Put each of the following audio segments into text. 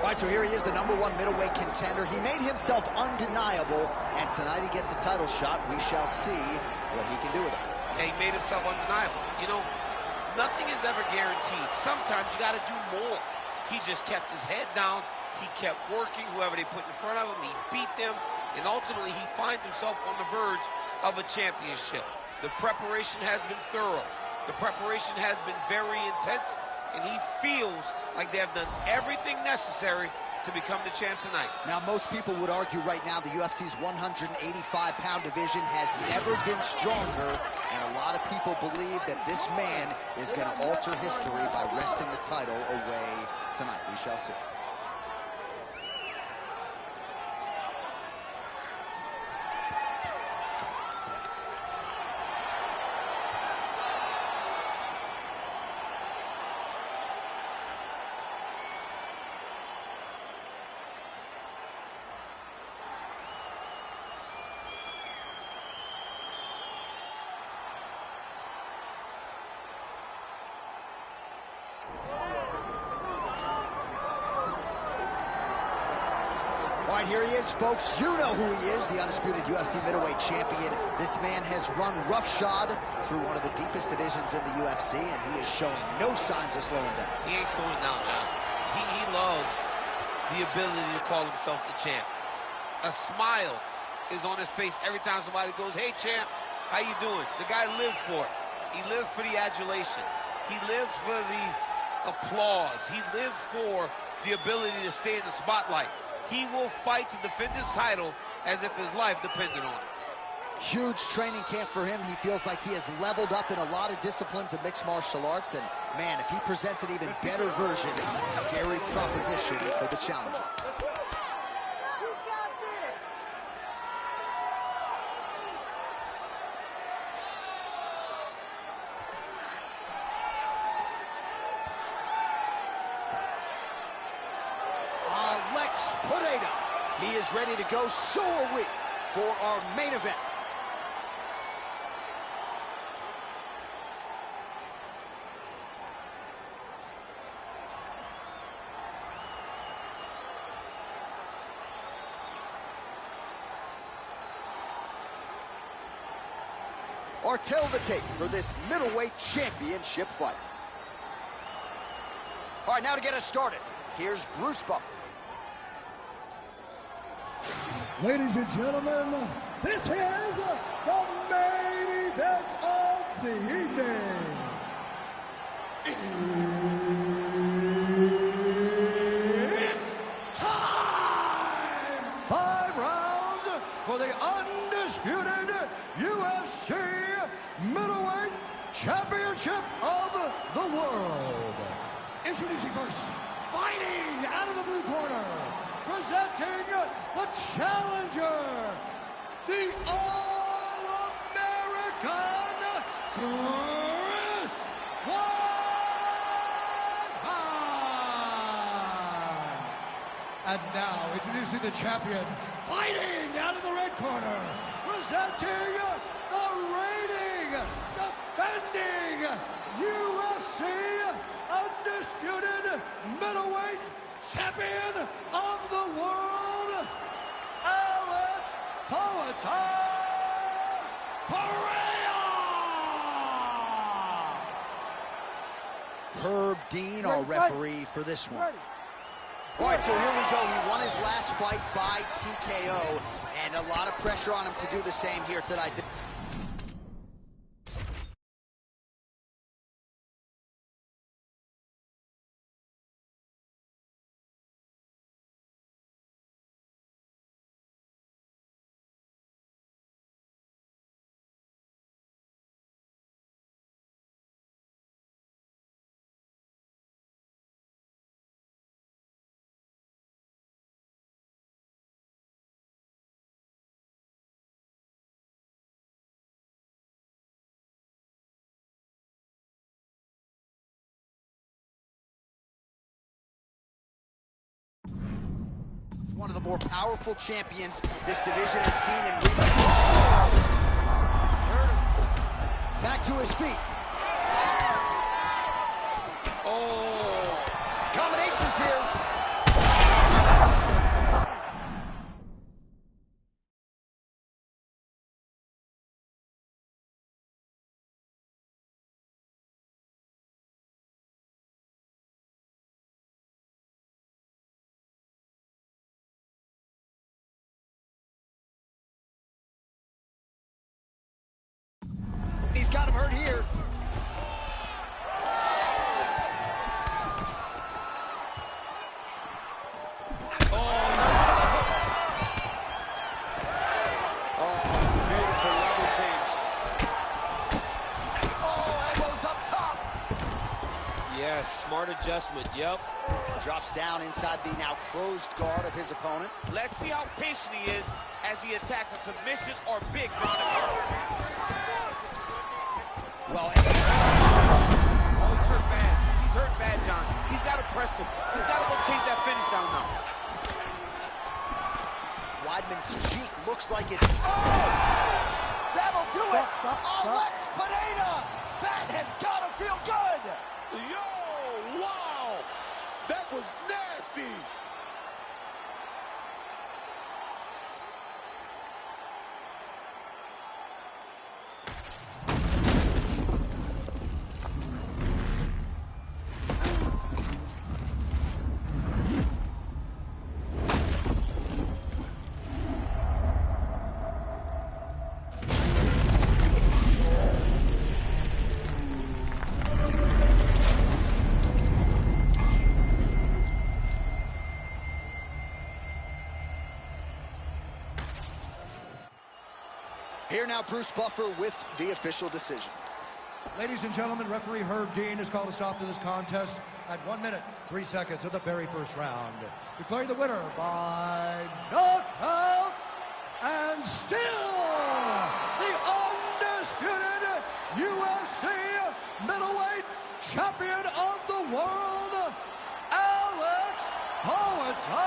All right, so here he is, the #1 middleweight contender. He made himself undeniable, and tonight he gets a title shot. We shall see what he can do with it. Yeah, he made himself undeniable. You know, nothing is ever guaranteed. Sometimes you got to do more. He just kept his head down. He kept working. Whoever they put in front of him, he beat them. And ultimately, he finds himself on the verge of a championship. The preparation has been thorough. The preparation has been very intense. And he feels like they have done everything necessary to become the champ tonight. Now, most people would argue right now the UFC's 185-pound division has never been stronger, and a lot of people believe that this man is going to alter history by wresting the title away tonight. We shall see. All right, here he is, folks. You know who he is, the undisputed UFC middleweight champion. This man has run roughshod through one of the deepest divisions in the UFC, and he is showing no signs of slowing down. He ain't slowing down, John. He loves the ability to call himself the champ. A smile is on his face every time somebody goes, "Hey, champ, how you doing?" The guy lives for it. He lives for the adulation. He lives for the applause. He lives for the ability to stay in the spotlight. He will fight to defend his title as if his life depended on it. Huge training camp for him. He feels like he has leveled up in a lot of disciplines of mixed martial arts. And, man, if he presents an even better version, scary proposition for the challenger. He is ready to go, so are we, for our main event. Or tell the tape for this middleweight championship fight. All right, now to get us started, here's Bruce Buffer. Ladies and gentlemen, this is the main event of the evening. It's time! 5 rounds for the undisputed UFC middleweight championship of the world. Introducing first, fighting out of the blue corner, presenting the challenger, the All-American Chris Weidman. And now, introducing the champion, fighting out of the red corner, presenting the reigning, defending UFC undisputed middleweight champion of the world, Alex Pereira! Herb Dean, our referee for this one. All right, so here we go. He won his last fight by TKO, and a lot of pressure on him to do the same here tonight. One of the more powerful champions this division has seen in recent years. Back to his feet. Oh. Combinations here. adjustment, yep. Drops down inside the now closed guard of his opponent. Let's see how patient he is as he attacks a submission or big ground and pound. Well, oh, he's hurt bad. He's hurt bad, John. He's got to press him. He's got to go chase that finish down now. Weidman's cheek looks like it's... Oh! That'll do it! Alex Pineda! That has got to feel good! Yo, wow! That was nasty! Here now, Bruce Buffer with the official decision. Ladies and gentlemen, referee Herb Dean has called a stop to this contest at 1 minute, 3 seconds of the very first round. Declaring the winner by knockout and still the undisputed UFC middleweight champion of the world, Alex Pereira!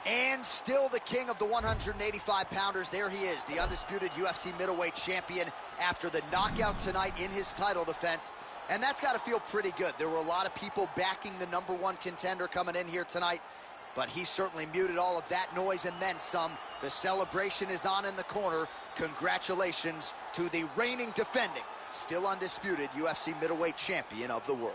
And still the king of the 185-pounders. There he is, the undisputed UFC middleweight champion after the knockout tonight in his title defense. And that's got to feel pretty good. There were a lot of people backing the #1 contender coming in here tonight, but he certainly muted all of that noise and then some. The celebration is on in the corner. Congratulations to the reigning, defending, still undisputed UFC middleweight champion of the world.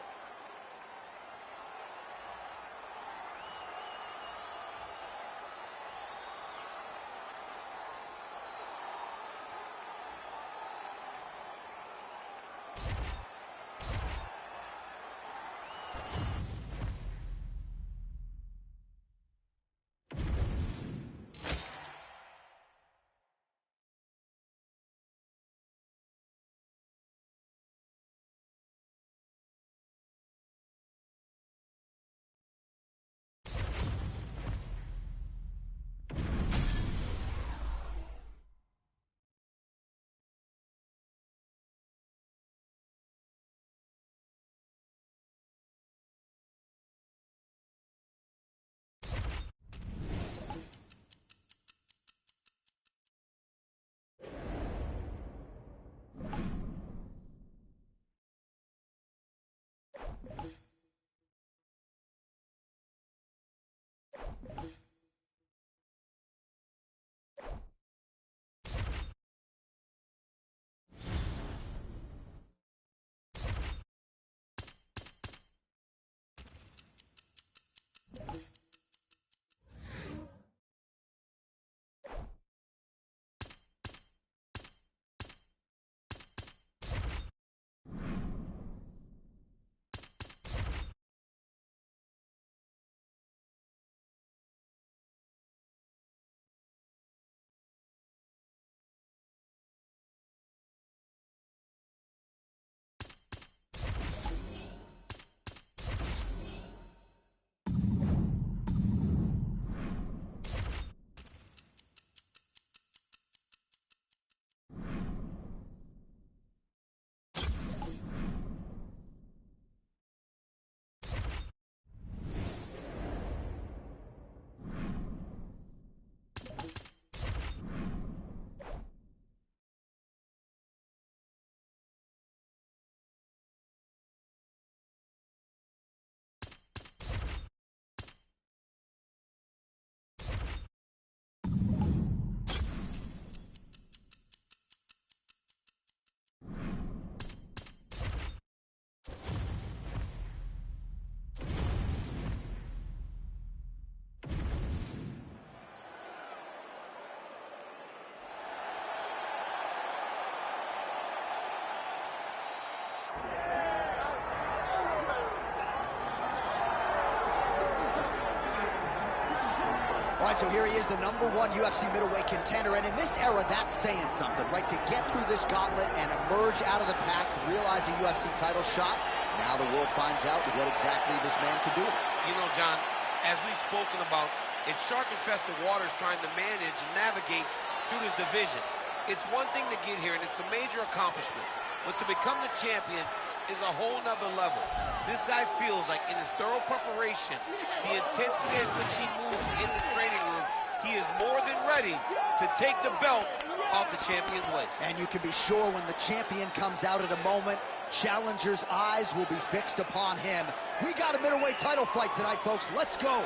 So here he is, the #1 UFC middleweight contender, and in this era, that's saying something, right? To get through this gauntlet and emerge out of the pack, realize a UFC title shot, now the world finds out what exactly this man can do with it. You know, John, as we've spoken about, it's shark-infested waters trying to manage and navigate through this division. It's one thing to get here, and it's a major accomplishment, but to become the champion is a whole nother level. This guy feels like in his thorough preparation, the intensity at which he moves in the training room, he is more than ready to take the belt off the champion's waist. And you can be sure when the champion comes out at a moment, challengers' eyes will be fixed upon him. We got a middleweight title fight tonight, folks. Let's go.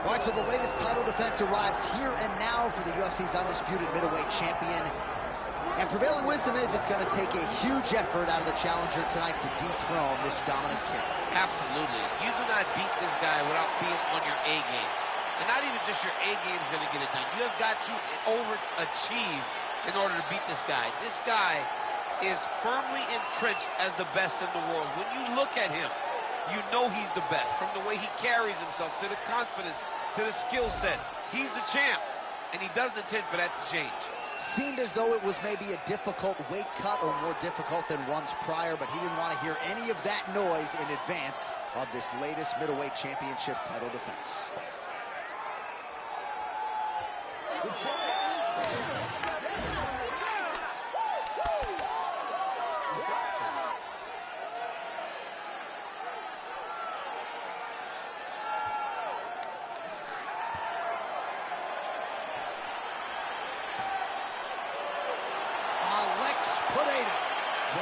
All right, so the latest title defense arrives here and now for the UFC's undisputed middleweight champion. And prevailing wisdom is it's going to take a huge effort out of the challenger tonight to dethrone this dominant kid. Absolutely. You do not beat this guy without being on your A game. And not even just your A game is going to get it done. You have got to overachieve in order to beat this guy. This guy is firmly entrenched as the best in the world. When you look at him, you know he's the best, from the way he carries himself, to the confidence, to the skill set. He's the champ, and he doesn't intend for that to change. Seemed as though it was maybe a difficult weight cut or more difficult than ones prior, but he didn't want to hear any of that noise in advance of this latest middleweight championship title defense.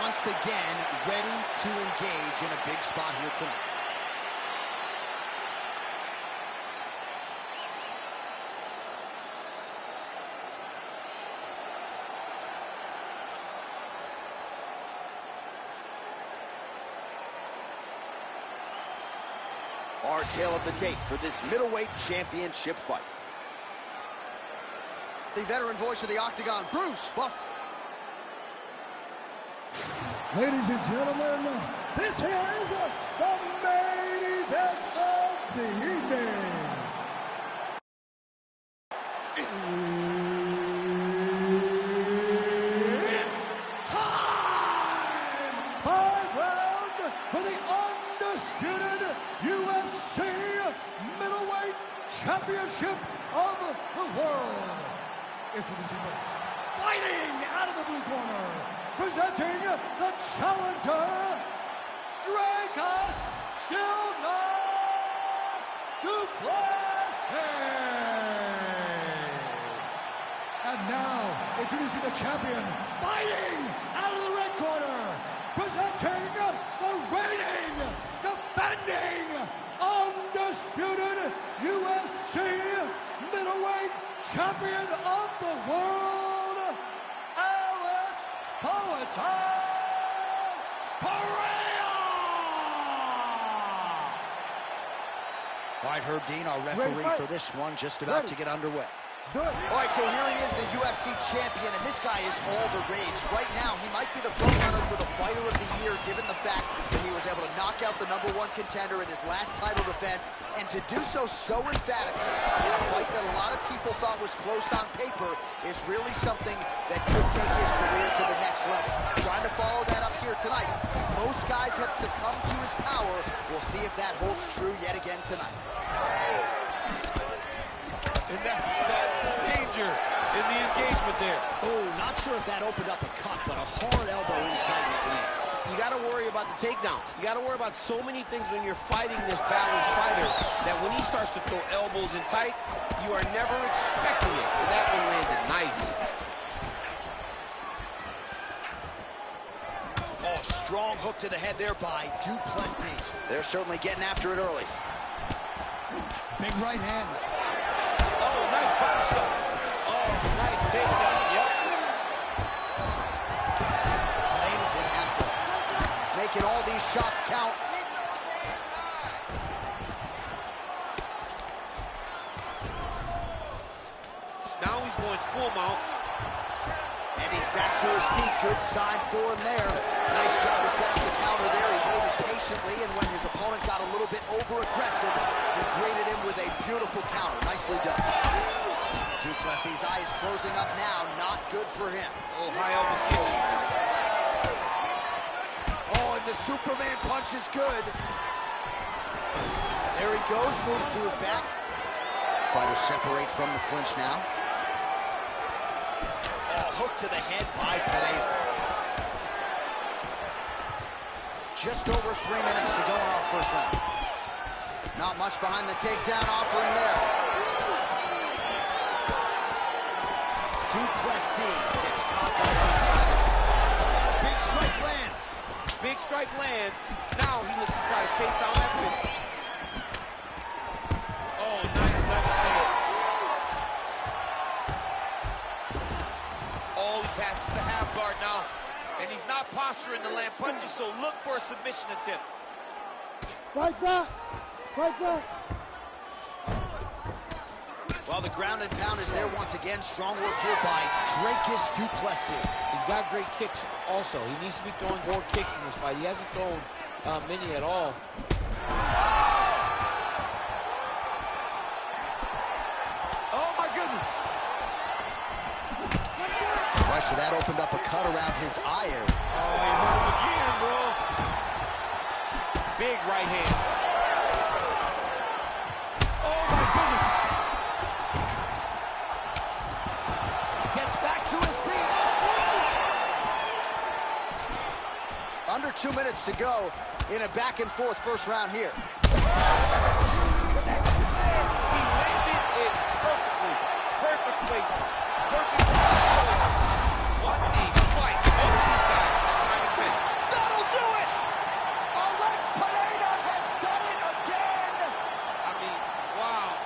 Once again, ready to engage in a big spot here tonight. Our tale of the tape for this middleweight championship fight. The veteran voice of the Octagon, Bruce Buff. Ladies and gentlemen, this is the main event of the evening. It's time! 5 rounds for the undisputed UFC middleweight championship of the world. Introducing first, fighting out of the blue corner, presenting the challenger, Dracus Still Not Duplessis. And now, introducing the champion, fighting out of the red corner, presenting the reigning, defending, undisputed UFC middleweight champion of the world, All right, Herb Dean, our referee for this one, just about to get underway. All right, so here he is, the UFC champion, and this guy is all the rage. Right now, he might be the frontrunner for the fighter of the year, given the fact that he was able to knock out the #1 contender in his last title defense, and to do so emphatically in a fight that a lot of people thought was close on paper is really something that could take his career to the next level. Trying to follow that up here tonight. Most guys have succumbed to his power. We'll see if that holds true yet again tonight. And that's the danger in the engagement there. Oh, not sure if that opened up a cut, but a hard elbow in tight it leads. You got to worry about the takedowns. You got to worry about so many things when you're fighting this balanced fighter that when he starts to throw elbows in tight, you are never expecting it. And that one landed nice. Oh, strong hook to the head there by Duplessis. They're certainly getting after it early. Big right hand. Oh, nice body shot. Oh, nice takedown. Yep. Ladies making all these shots count. Now he's going full mount. And he's back to his feet. Good sign for him there. Nice job to set up the counter there. He waited patiently, and when his opponent got a little bit over-aggressive, he greeted him with a beautiful counter. Nicely done. Duplessis' eye is closing up now. Not good for him. Oh, high elbow kick. Oh, and the Superman punch is good. There he goes, moves to his back. Fighters separate from the clinch now. Oh, hook to the head by Pereira. Just over 3 minutes to go in our first round. Not much behind the takedown offering there. Duplessis gets caught by the inside leg. Big strike lands. Big strike lands. Now he looks to try to chase down that finish. Oh, nice level hand. Oh, he passes the half guard now. And he's not posturing to land punches, so look for a submission attempt. Fight back! Fight back! Well, the ground and pound is there once again. Strong work here by Dracus Duplessis. He's got great kicks also. He needs to be throwing more kicks in this fight. He hasn't thrown many at all. Oh, my goodness. Right, so that opened up a cut around his eye area. Oh, he hurt him again, bro. Big right hand. Oh, my goodness. Gets back to his feet. Under 2 minutes to go in a back-and-forth first round here. He landed it perfectly. Perfect placement. Perfect. What a fight. Both of these guys are trying to finish. That'll do it! Alex Pereira has done it again! I mean, wow.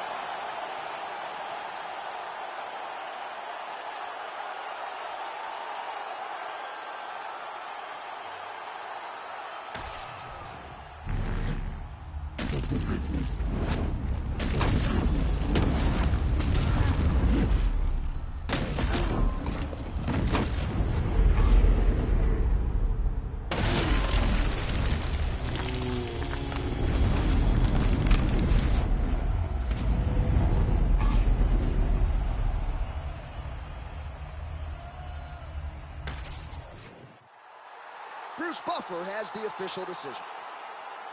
Bruce Buffer has the official decision.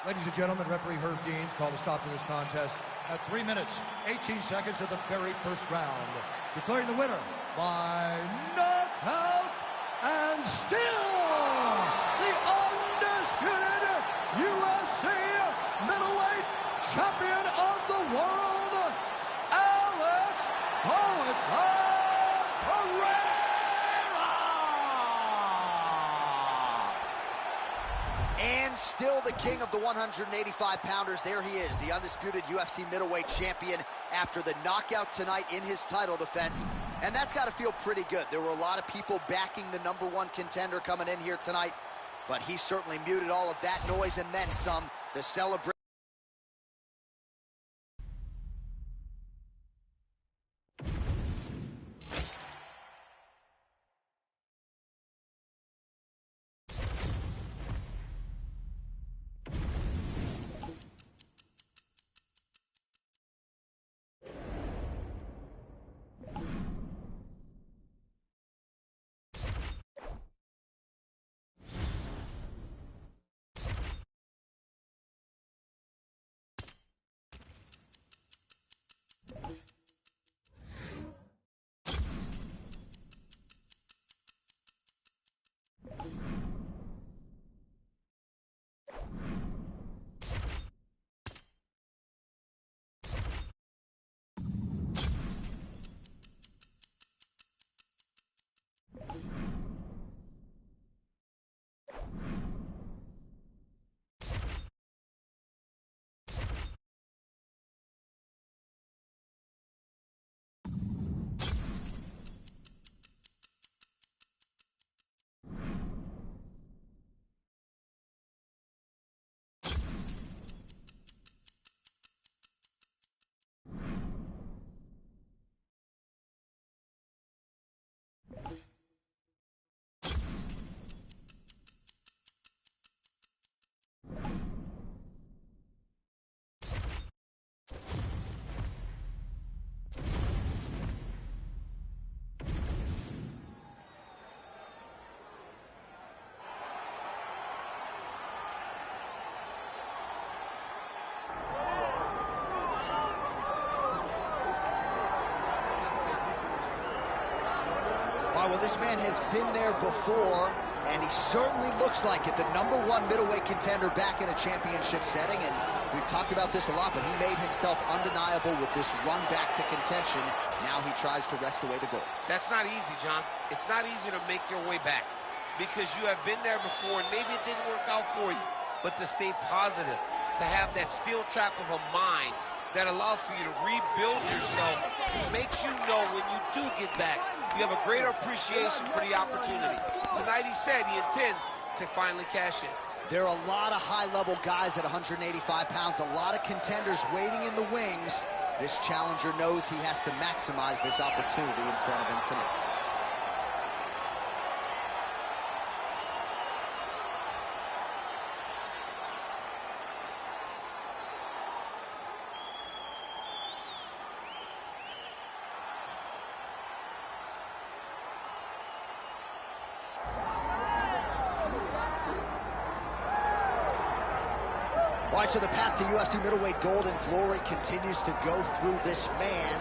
Ladies and gentlemen, referee Herb Dean's called a stop to this contest at 3 minutes, 18 seconds of the very first round. Declaring the winner by knockout and still the undisputed UFC middleweight champion of the world, Alex Pereira! And still the king of the 185-pounders. There he is, the undisputed UFC middleweight champion after the knockout tonight in his title defense. And that's got to feel pretty good. There were a lot of people backing the #1 contender coming in here tonight, but he certainly muted all of that noise and then some. The celebration. well, this man has been there before, and he certainly looks like it. The #1 middleweight contender back in a championship setting, and we've talked about this a lot, but he made himself undeniable with this run back to contention. Now he tries to wrest away the gold. That's not easy, John. It's not easy to make your way back because you have been there before, and maybe it didn't work out for you. But to stay positive, to have that steel trap of a mind that allows for you to rebuild yourself, makes you know when you do get back, you have a greater appreciation for the opportunity. Tonight he said he intends to finally cash in. There are a lot of high-level guys at 185 pounds, a lot of contenders waiting in the wings. This challenger knows he has to maximize this opportunity in front of him tonight. All right, so the path to UFC middleweight gold and glory continues to go through this man.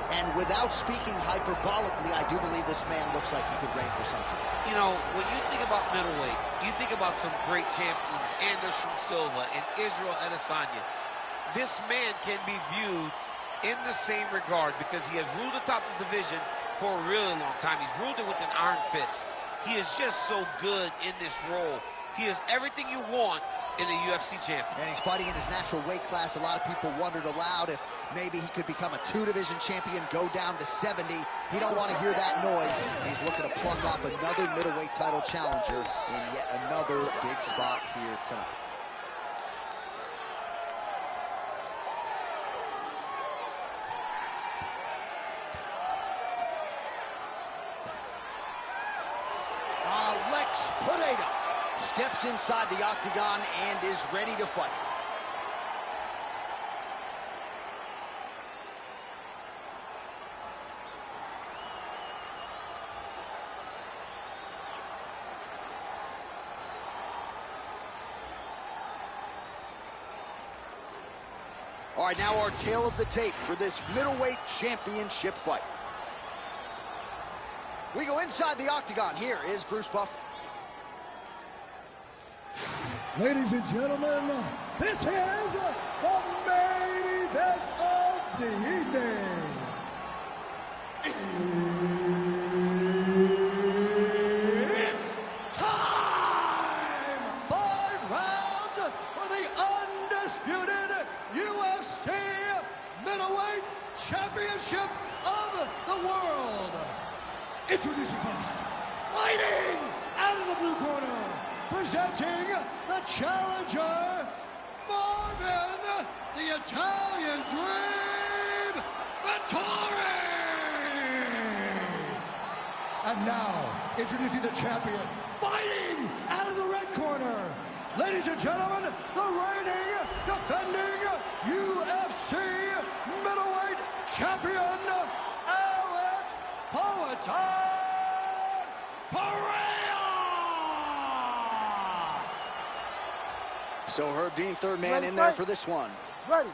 And without speaking hyperbolically, I do believe this man looks like he could reign for some time. You know, when you think about middleweight, you think about some great champions, Anderson Silva and Israel Adesanya. This man can be viewed in the same regard because he has ruled atop this division for a really long time. He's ruled it with an iron fist. He is just so good in this role. He is everything you want in a UFC champion. And he's fighting in his natural weight class. A lot of people wondered aloud if maybe he could become a 2-division champion, go down to 70. He don't want to hear that noise. He's looking to pluck off another middleweight title challenger in yet another big spot here tonight. Lex Potato steps inside the octagon and is ready to fight. All right, now our tale of the tape for this middleweight championship fight. We go inside the octagon. Here is Bruce Buffer. Ladies and gentlemen, this is the main event of the evening. It's time! 5 rounds for the undisputed UFC middleweight championship of the world. Introducing first, fighting out of the blue corner, presenting the challenger, Marvin, the Italian Dream, Vittori! And now, introducing the champion, fighting out of the red corner, ladies and gentlemen, the reigning, defending UFC middleweight champion, Alex Poatan Pereira! So Herb Dean, third man in there for this one. Ready.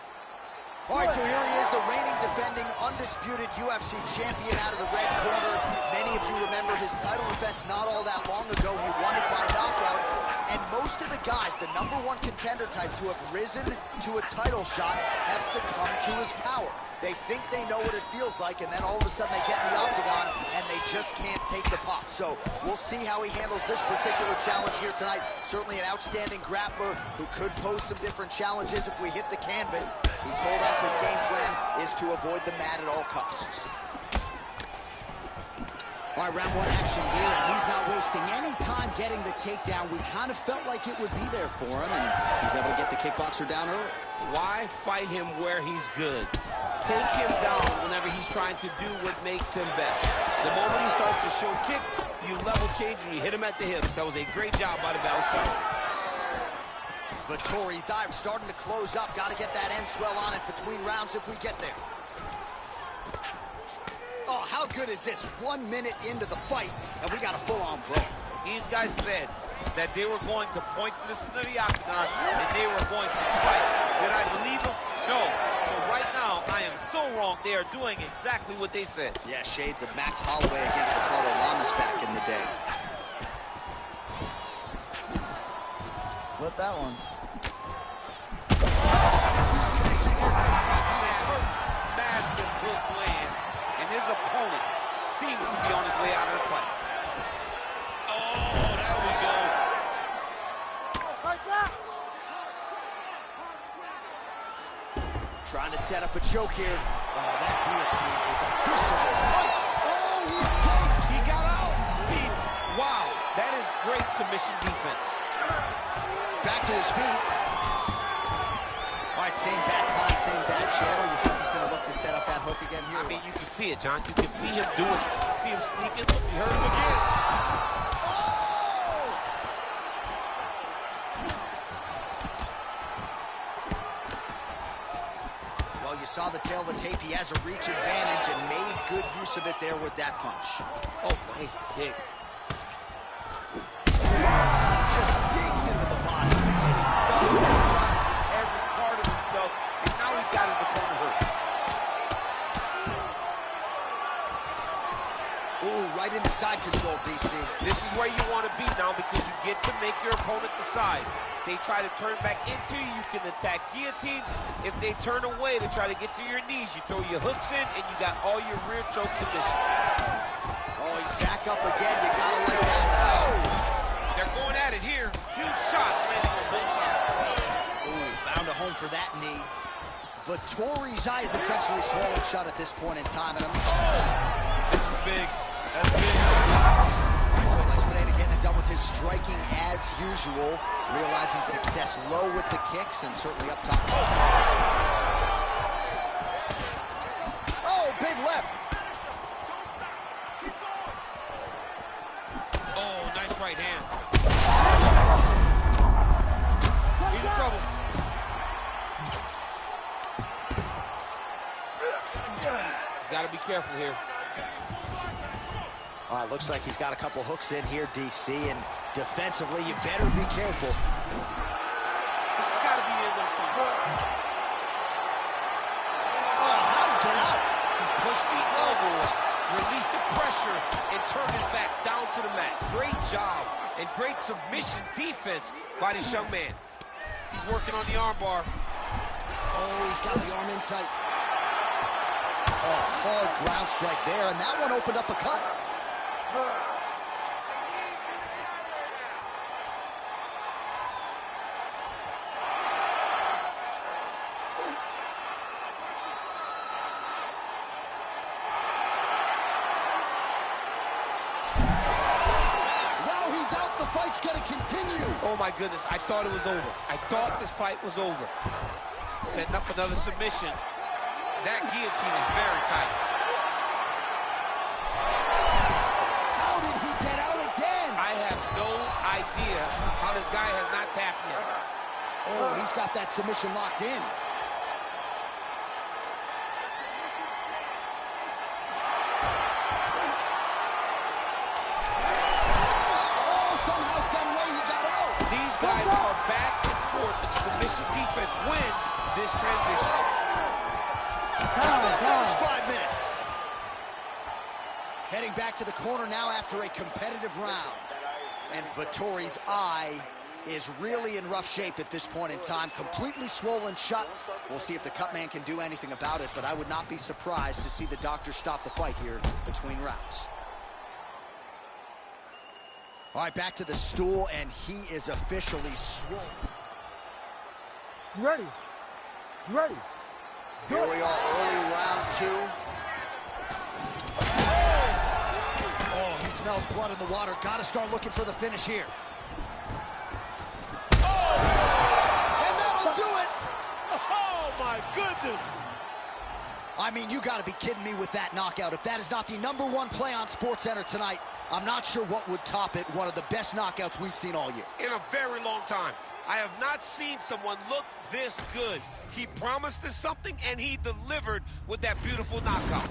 All right, so here he is, the reigning, defending, undisputed UFC champion out of the red corner. Many of you remember his title defense not all that long ago. He won it by knockout. And most of the guys, the #1 contender types who have risen to a title shot, have succumbed to his power. They think they know what it feels like, and then all of a sudden they get in the octagon, and they just can't take the pop. So we'll see how he handles this particular challenge here tonight. Certainly an outstanding grappler who could pose some different challenges if we hit the canvas. He told us his game plan is to avoid the mat at all costs. All right, round 1 action here, and he's not wasting any time getting the takedown. We kind of felt like it would be there for him, and he's able to get the kickboxer down early. Why fight him where he's good? Take him down whenever he's trying to do what makes him best. The moment he starts to show kick, you level change and you hit him at the hips. That was a great job by the balance fighter. Vittori's eye starting to close up. Got to get that end swell on it between rounds if we get there. Oh, how good is this? 1 minute into the fight, and we got a full-on brawl. These guys said that they were going to point this into the octagon and they were going to fight. Did I believe them? No. So right now, I am so no wrong. They are doing exactly what they said. Yeah, shades of Max Holloway against Ricardo Lamas back in the day. Slip that one. Massive hook lands, and his opponent seems to be on his way out of the fight. Oh, there we go. Trying to set up a choke here. Oh, that guillotine is officially tight. Oh, he escapes. He got out. Wow, that is great submission defense. Back to his feet. All right, same bad time, same bad channel. You think he's going to look to set up that hook again here? I mean, you can see it, John. You can see him doing it. You can see him sneaking. Look, you heard him again. Oh! Well, you saw the tail of the tape. He has a reach advantage and made good use of it there with that punch. Oh, nice kick. Just digs into the body. Every part of himself, and now he's got his opponent hurt. Ooh, right into side control, DC. This is where you want to be now because you get to make your opponent decide. They try to turn back into you, you can attack guillotine. If they turn away to try to get to your knees, you throw your hooks in, and you got all your rear choke submission. Oh, he's back up again. You gotta like that. Oh! They're going at it here. Huge shots landing on both sides. Ooh, found a home for that knee. Vettori's eye is essentially swollen shut at this point in time. And This is big. That's big. so Alex Pineda getting it done with his striking as usual. Realizing success low with the kicks and certainly up top. Oh, big left. Oh, nice right hand. He's in trouble. He's got to be careful here. All right, looks like he's got a couple hooks in here, DC, and defensively, you better be careful. This has got to be the end of the fight. Oh, how'd he get out? He pushed the elbow up, released the pressure, and turned his back down to the mat. Great job and great submission defense by this young man. He's working on the armbar. Oh, he's got the arm in tight. Oh, hard ground strike there, and that one opened up a cut. Now he's out. The fight's gonna continue. Oh my goodness, I thought it was over. I thought this fight was over. Setting up another submission. That guillotine is very tight. How did he get out again? I have no idea how this guy has not tapped yet. Oh, he's got that submission locked in. Oh, somehow, some way he got out. These guys are back and forth. The submission defense wins this transition. There's 5 minutes. Heading back to the corner now after a competitive round. And Vettori's eye is really in rough shape at this point in time. Completely swollen shut. We'll see if the cut man can do anything about it, but I would not be surprised to see the doctor stop the fight here between rounds. All right, back to the stool, and he is officially swollen. You ready? You ready? Here we are, early round 2. Oh, he smells blood in the water. Got to start looking for the finish here. And that'll do it. Oh my goodness. I mean, you got to be kidding me with that knockout. If that is not the #1 play on SportsCenter tonight, I'm not sure what would top it. One of the best knockouts we've seen all year. In a very long time. I have not seen someone look this good. He promised us something, and he delivered with that beautiful knockout.